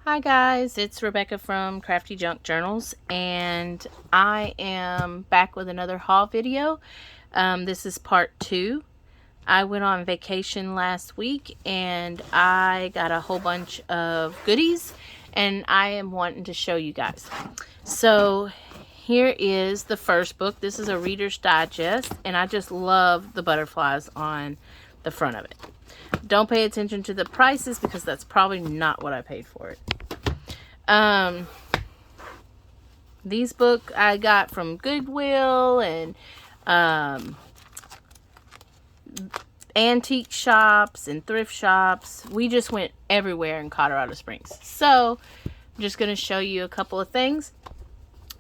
Hi guys, it's Rebecca from Crafty Junk Journals, and I am back with another haul video. This is part 2. I went on vacation last week and I got a whole bunch of goodies and I am wanting to show you guys. So here is the first book. This is a Reader's Digest and I just love the butterflies on the front of it. Don't pay attention to the prices because that's probably not what I paid for it. These books I got from Goodwill and antique shops and thrift shops. We just went everywhere in Colorado Springs. So I'm just going to show you a couple of things.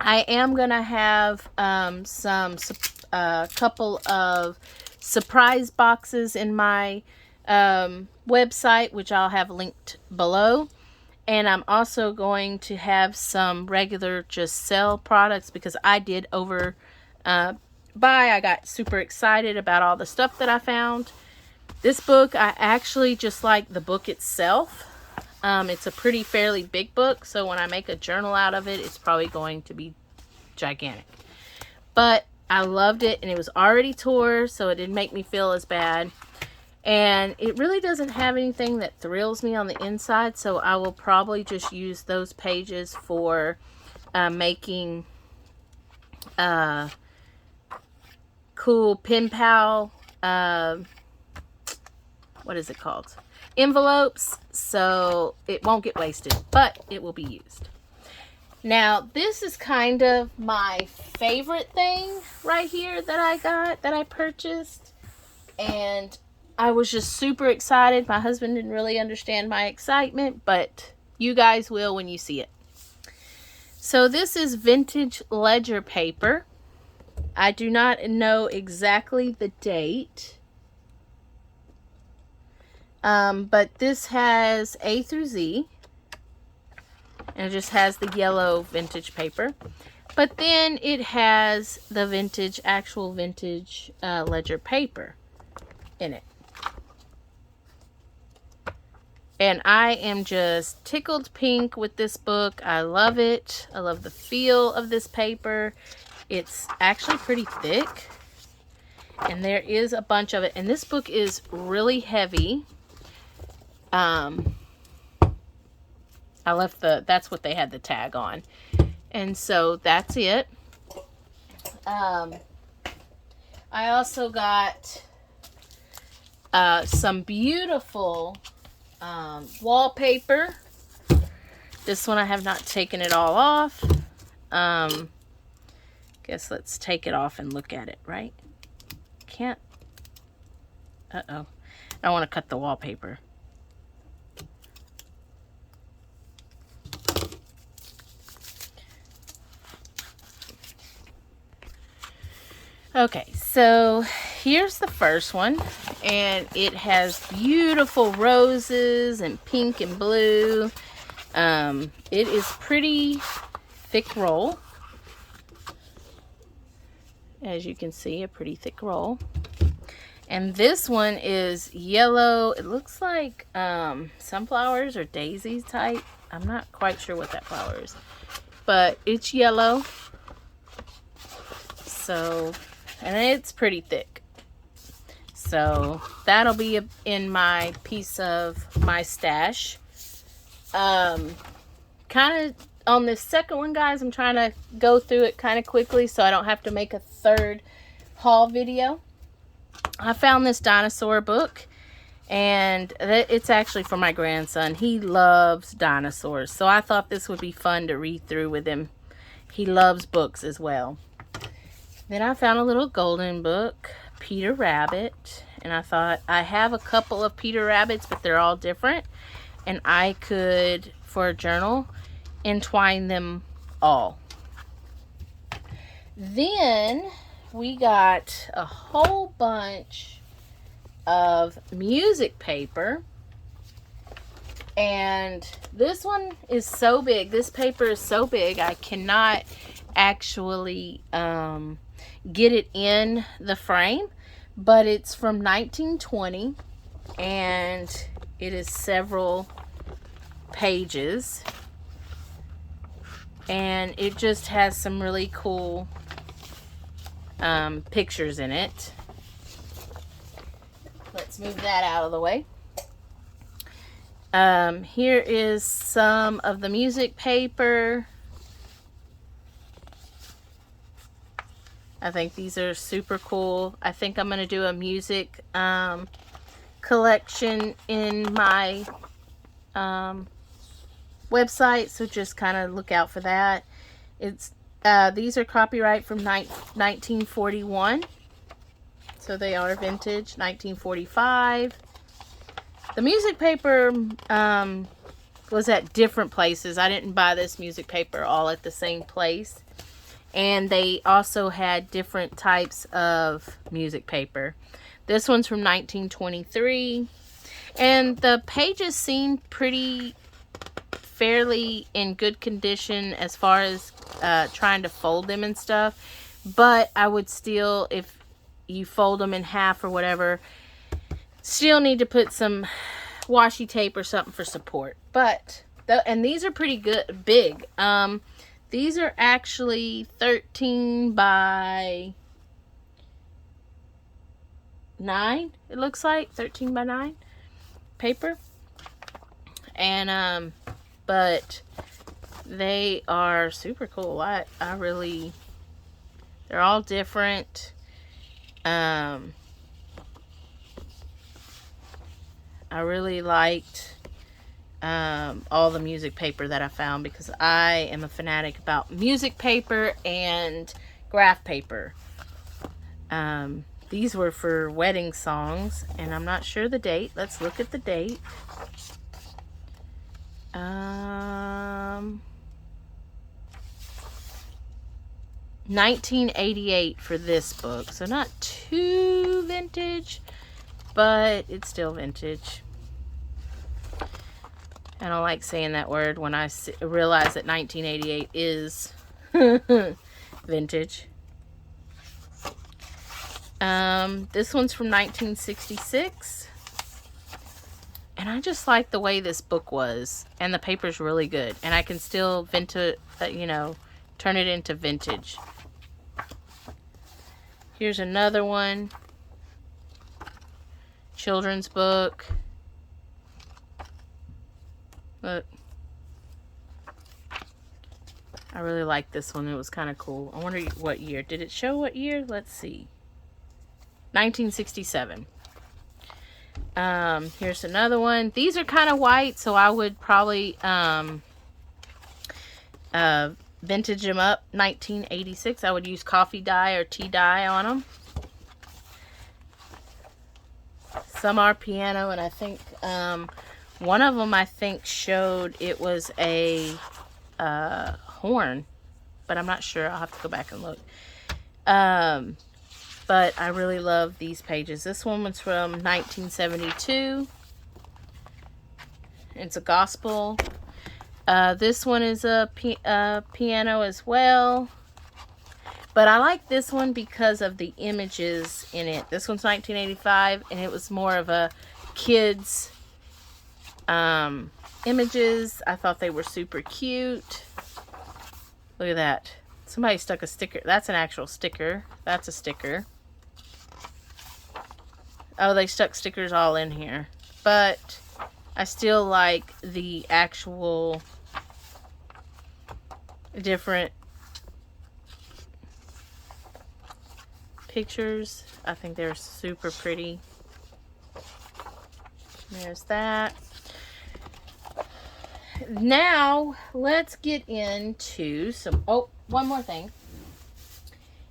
I am going to have a couple of surprise boxes in my website, which I'll have linked below. And I'm also going to have some regular just sell products because I did buy. I got super excited about all the stuff that I found. This book, I actually just like the book itself. It's a fairly big book, so when I make a journal out of it, it's probably going to be gigantic. But I loved it, and it was already tore, so it didn't make me feel as bad. And it really doesn't have anything that thrills me on the inside, so I will probably just use those pages for making cool pen pal, what is it called? Envelopes, so it won't get wasted, but it will be used. Now, this is kind of my favorite thing right here that I purchased, and I was just super excited. My husband didn't really understand my excitement, but you guys will when you see it. So this is vintage ledger paper. I do not know exactly the date. But this has A through Z. And it just has the yellow vintage paper. But then it has the actual vintage ledger paper in it. And I am just tickled pink with this book. I love it. I love the feel of this paper. It's actually pretty thick. And there is a bunch of it. And this book is really heavy. That's what they had the tag on. And so that's it. I also got some beautiful wallpaper. This one I have not taken it all off. Guess let's take it off and look at it, right? Can't. Uh-oh. I want to cut the wallpaper. Okay, so here's the first one, and it has beautiful roses and pink and blue. It is pretty thick roll. As you can see, a pretty thick roll. And this one is yellow. It looks like sunflowers or daisies type. I'm not quite sure what that flower is, but it's yellow. So, and it's pretty thick. So that'll be in my piece of my stash. Kind of on this second one, guys, I'm trying to go through it kind of quickly so I don't have to make a third haul video. I found this dinosaur book, and it's actually for my grandson. He loves dinosaurs, so I thought this would be fun to read through with him. He loves books as well. Then I found a little golden book, Peter Rabbit, and I thought I have a couple of Peter Rabbits, but they're all different, and I could, for a journal, entwine them all. Then we got a whole bunch of music paper, and this one is so big. This paper is so big I cannot actually get it in the frame, but it's from 1920 and it is several pages. And it just has some really cool pictures in it. Let's move that out of the way. Here is some of the music paper. I think these are super cool. I think I'm going to do a music collection in my website, so just kind of look out for that. It's these are copyright from 1941, so they are vintage. 1945. The music paper was at different places. I didn't buy this music paper all at the same place. And they also had different types of music paper. This one's from 1923. And the pages seem pretty fairly in good condition as far as trying to fold them and stuff. But I would still, if you fold them in half or whatever, still need to put some washi tape or something for support. But, and these are pretty good, big. These are actually 13 by 9, it looks like. 13 by 9 paper. And, but they are super cool. I really, they're all different. I really liked all the music paper that I found, because I am a fanatic about music paper and graph paper. These were for wedding songs, and I'm not sure the date. Let's look at the date. 1988 for this book, so not too vintage, but it's still vintage. I don't like saying that word when I realize that 1988 is vintage. This one's from 1966. And I just like the way this book was. And the paper's really good. And I can still turn it into vintage. Here's another one. Children's book. Look. I really like this one. It was kind of cool. I wonder what year. Did it show what year? Let's see. 1967. Here's another one. These are kind of white, so I would probably vintage them up. 1986. I would use coffee dye or tea dye on them. Some are piano, and I think one of them, I think, showed it was a horn, but I'm not sure. I'll have to go back and look. But I really love these pages. This one was from 1972. It's a gospel. This one is a piano as well. But I like this one because of the images in it. This one's 1985, and it was more of a kids' images. I thought they were super cute. Look at that. Somebody stuck a sticker. That's an actual sticker. That's a sticker. Oh, they stuck stickers all in here. But I still like the actual different pictures. I think they're super pretty. There's that. Now, let's get into some... Oh, one more thing.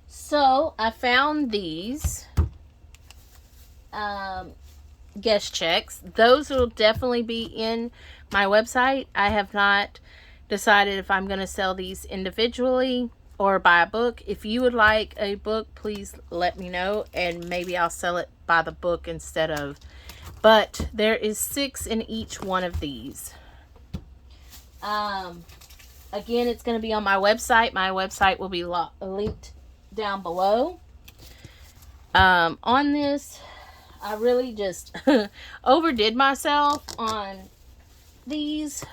So, I found these guest checks. Those will definitely be in my website. I have not decided if I'm going to sell these individually or buy a book. If you would like a book, please let me know, and maybe I'll sell it by the book instead of... But there is 6 in each one of these. Again, it's going to be on my website. My website will be linked down below. On this, I really just overdid myself on these.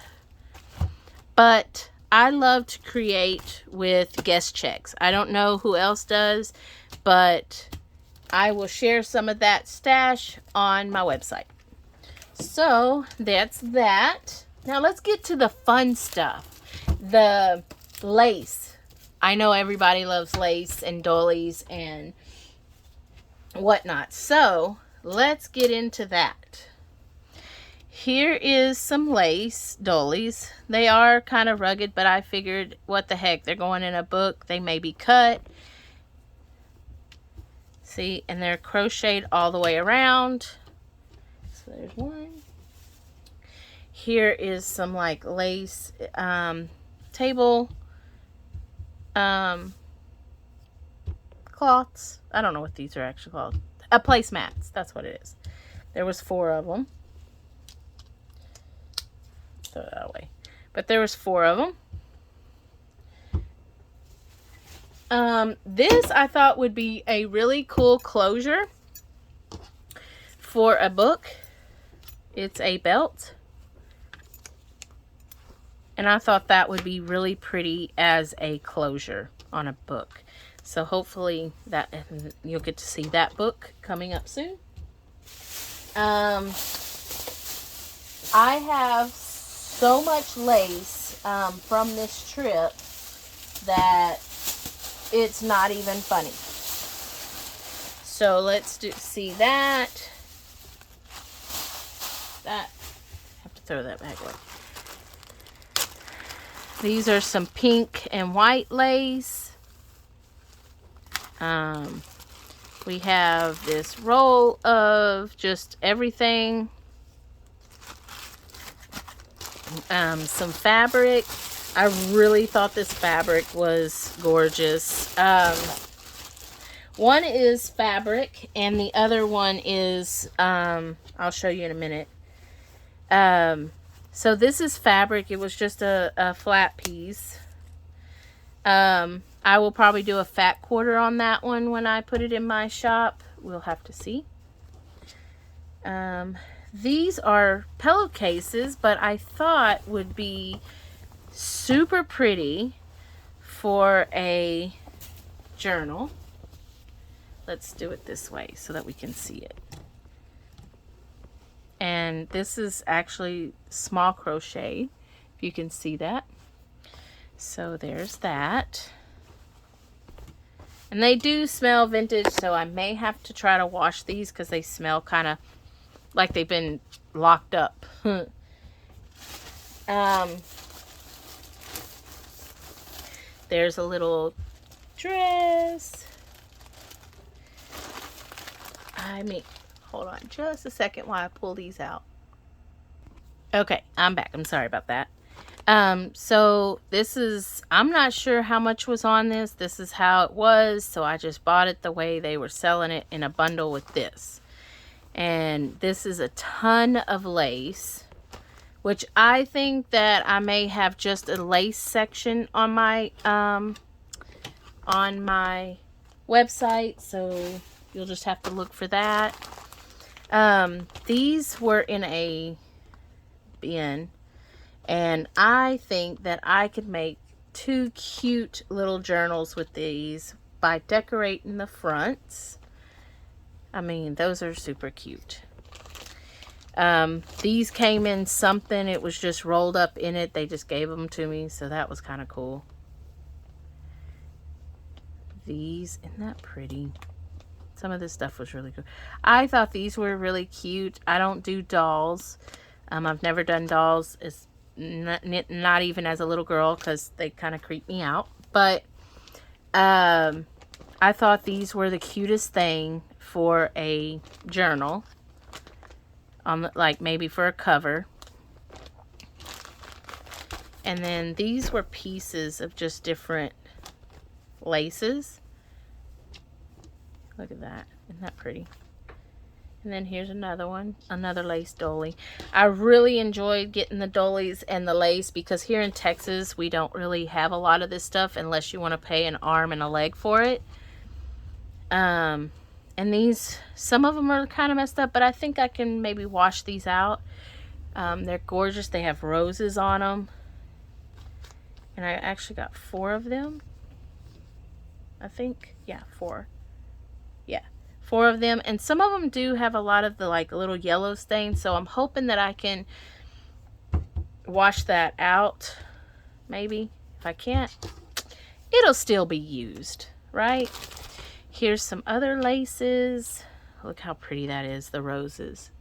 But I love to create with guest checks. I don't know who else does, but I will share some of that stash on my website. So that's that. Now let's get to the fun stuff. The lace. I know everybody loves lace and dollies and whatnot. So let's get into that. Here is some lace dollies. They are kind of rugged, but I figured, what the heck, they're going in a book. They may be cut. See, and they're crocheted all the way around. So there's one. Here is some like lace table cloths. I don't know what these are actually called. Placemats. That's what it is. There was 4 of them. Throw that away. But there was 4 of them. This I thought would be a really cool closure for a book. It's a belt. And I thought that would be really pretty as a closure on a book. So hopefully that you'll get to see that book coming up soon. I have so much lace from this trip that it's not even funny. So let's see that. I have to throw that back away. These are some pink and white lace. We have this roll of just everything. Some fabric. I really thought this fabric was gorgeous. One is fabric and the other one is, I'll show you in a minute. So this is fabric. It was just a flat piece. I will probably do a fat quarter on that one when I put it in my shop. We'll have to see. These are pillowcases, but I thought would be super pretty for a journal. Let's do it this way so that we can see it. And this is actually small crochet, if you can see that. So there's that. And they do smell vintage, so I may have to try to wash these because they smell kind of like they've been locked up. There's a little dress. Hold on just a second while I pull these out. Okay, I'm back. I'm sorry about that. So this is, I'm not sure how much was on this. This is how it was. So I just bought it the way they were selling it in a bundle with this. And this is a ton of lace, which I think that I may have just a lace section on my website. So you'll just have to look for that. These were in a bin. And I think that I could make 2 cute little journals with these by decorating the fronts. I mean, those are super cute. These came in something. It was just rolled up in it. They just gave them to me. So that was kind of cool. These, isn't that pretty? Some of this stuff was really good. I thought these were really cute. I don't do dolls. I've never done dolls. It's not even as a little girl because they kind of creep me out. But I thought these were the cutest thing for a journal, like maybe for a cover. And then these were pieces of just different laces. Look at that. Isn't that pretty? And then here's another one, another lace dolly. I really enjoyed getting the dollies and the lace because here in Texas, we don't really have a lot of this stuff unless you want to pay an arm and a leg for it. And these, some of them are kind of messed up, but I think I can maybe wash these out. They're gorgeous. They have roses on them. And I actually got 4 of them, I think. Yeah, 4. Yeah, 4 of them. And some of them do have a lot of the like little yellow stains, so I'm hoping that I can wash that out. Maybe. If I can't, it'll still be used, right? Here's some other laces. Look how pretty that is, the roses.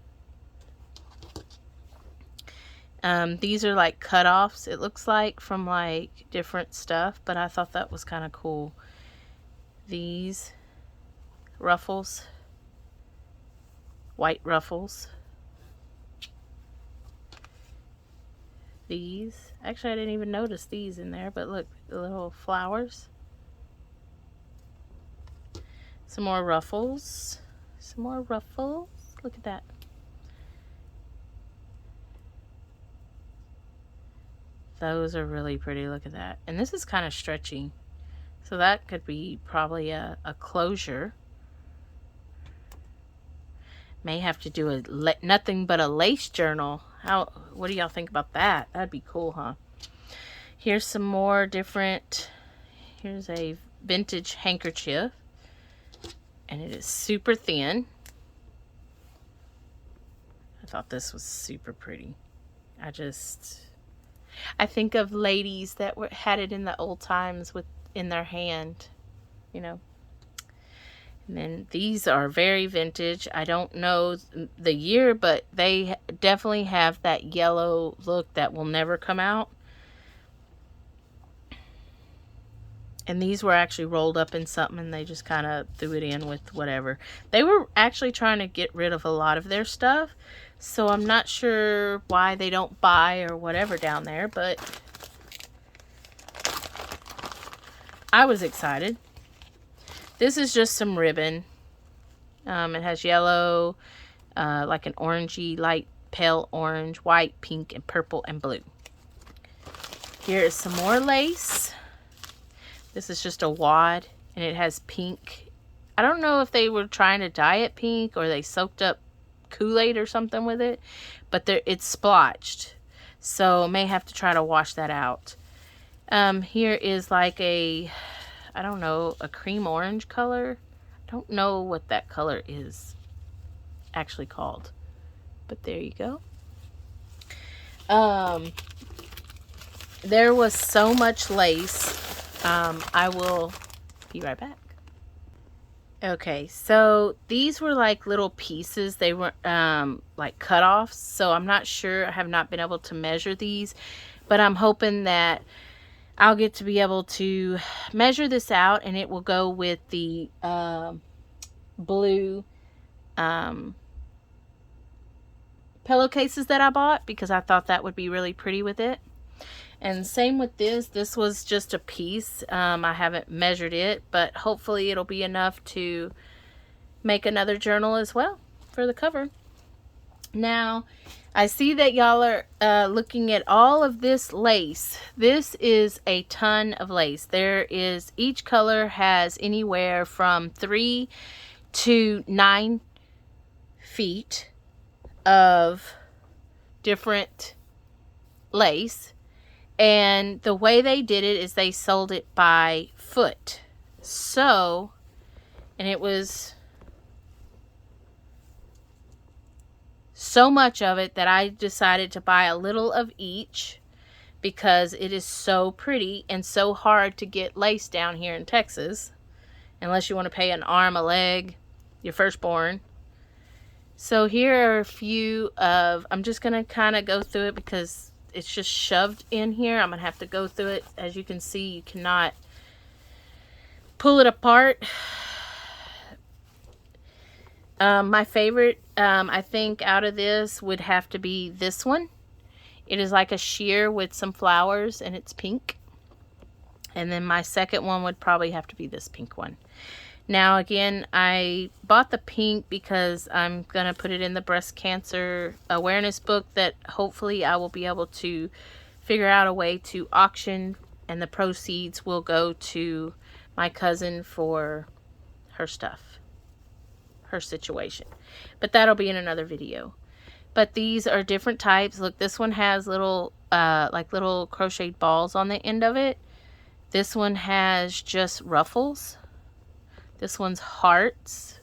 These are like cutoffs, it looks like, from like different stuff, but I thought that was kind of cool. These ruffles, white ruffles. These, actually I didn't even notice these in there, but look, the little flowers. Some more ruffles. Some more ruffles. Look at that. Those are really pretty. Look at that. And this is kind of stretchy. So that could be probably a closure. May have to do a nothing but a lace journal. What do y'all think about that? That'd be cool, huh? Here's some more different. Here's a vintage handkerchief. And it is super thin. I thought this was super pretty. I think of ladies that had it in the old times in their hand, you know. And then these are very vintage. I don't know the year, but they definitely have that yellow look that will never come out. And these were actually rolled up in something and they just kind of threw it in with whatever. They were actually trying to get rid of a lot of their stuff. So I'm not sure why they don't buy or whatever down there, but I was excited. This is just some ribbon. It has yellow, like an orangey, light pale orange, white, pink, and purple, and blue. Here is some more lace. This is just a wad, and it has pink. I don't know if they were trying to dye it pink or they soaked up Kool-Aid or something with it, but it's splotched, so I may have to try to wash that out. Here is like I don't know, a cream orange color. I don't know what that color is actually called, but there you go. There was so much lace. I will be right back. Okay, so these were like little pieces. They were like cutoffs, so I'm not sure. I have not been able to measure these, but I'm hoping that I'll get to be able to measure this out, and it will go with the blue pillowcases that I bought, because I thought that would be really pretty with it. And same with this. This was just a piece. I haven't measured it, but hopefully it'll be enough to make another journal as well for the cover. Now, I see that y'all are looking at all of this lace. This is a ton of lace. Each color has anywhere from 3 to 9 feet of different lace. And the way they did it is they sold it by foot. So, and it was so much of it that I decided to buy a little of each, because it is so pretty and so hard to get lace down here in Texas, unless you want to pay an arm, a leg, your firstborn. So here are a few of, I'm just going to kind of go through it because it's just shoved in here. I'm going to have to go through it. As you can see, you cannot pull it apart. My favorite, I think, out of this would have to be this one. It is like a sheer with some flowers, and it's pink. And then my second one would probably have to be this pink one. Now, again, I bought the pink because I'm going to put it in the breast cancer awareness book that hopefully I will be able to figure out a way to auction, and the proceeds will go to my cousin for her stuff, her situation. But that'll be in another video. But these are different types. Look, this one has little, like little crocheted balls on the end of it. This one has just ruffles. This one's hearts.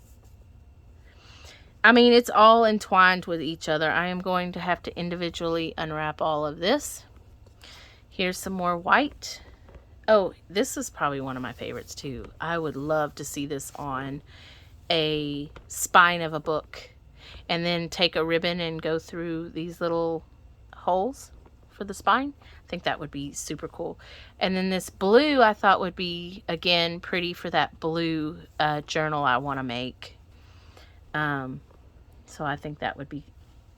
I mean, it's all entwined with each other. I am going to have to individually unwrap all of this. Here's some more white. Oh, this is probably one of my favorites too. I would love to see this on a spine of a book, and then take a ribbon and go through these little holes for the spine. I think that would be super cool. And then this blue I thought would be, again, pretty for that blue journal I want to make. So I think that would be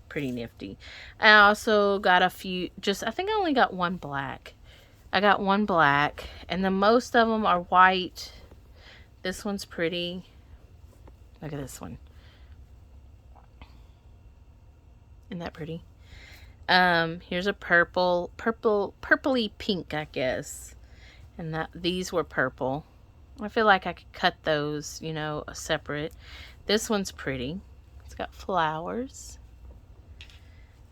pretty nifty. I also got a few, I think I only got one black. I got one black, and the most of them are white. This one's pretty. Look at this one. Isn't that pretty? Here's a purpley pink, I guess. And these were purple. I feel like I could cut those, you know, separate. This one's pretty. It's got flowers.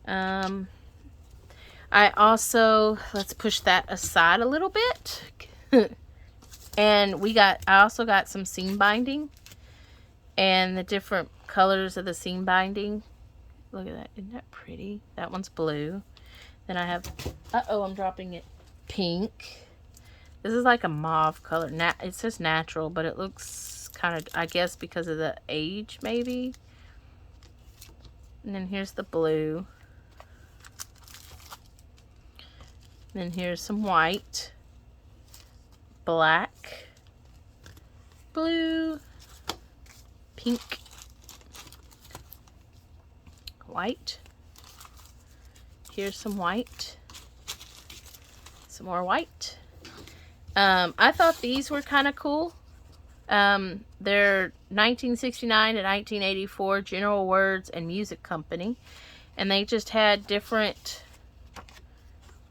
I also, let's push that aside a little bit. And I also got some seam binding. And the different colors of the seam binding. Look at that. Isn't that pretty? That one's blue. Then I have, I'm dropping it, pink. This is like a mauve color. It says natural, but it looks kind of, I guess because of the age, maybe. And then here's the blue. Then here's some white. Black. Blue. Pink. White. Here's some white. Some more white. I thought these were kind of cool. They're 1969 to 1984 General Words and Music Company. And they just had different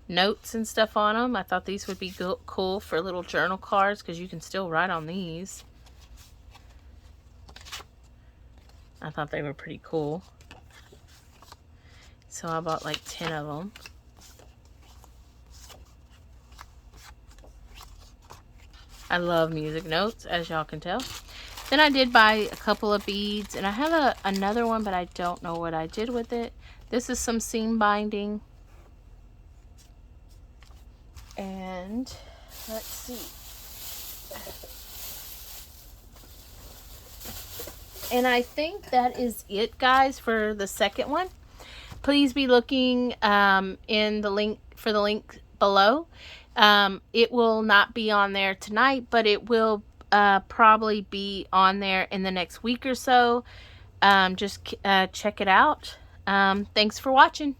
notes and stuff on them. I thought these would be cool for little journal cards, because you can still write on these. I thought they were pretty cool. So I bought like 10 of them. I love music notes, as y'all can tell. Then I did buy a couple of beads, and I have another one, but I don't know what I did with it. This is some seam binding. And let's see. And I think that is it, guys, for the second one. Please be looking in the link below. It will not be on there tonight, but it will probably be on there in the next week or so. Just check it out. Thanks for watching.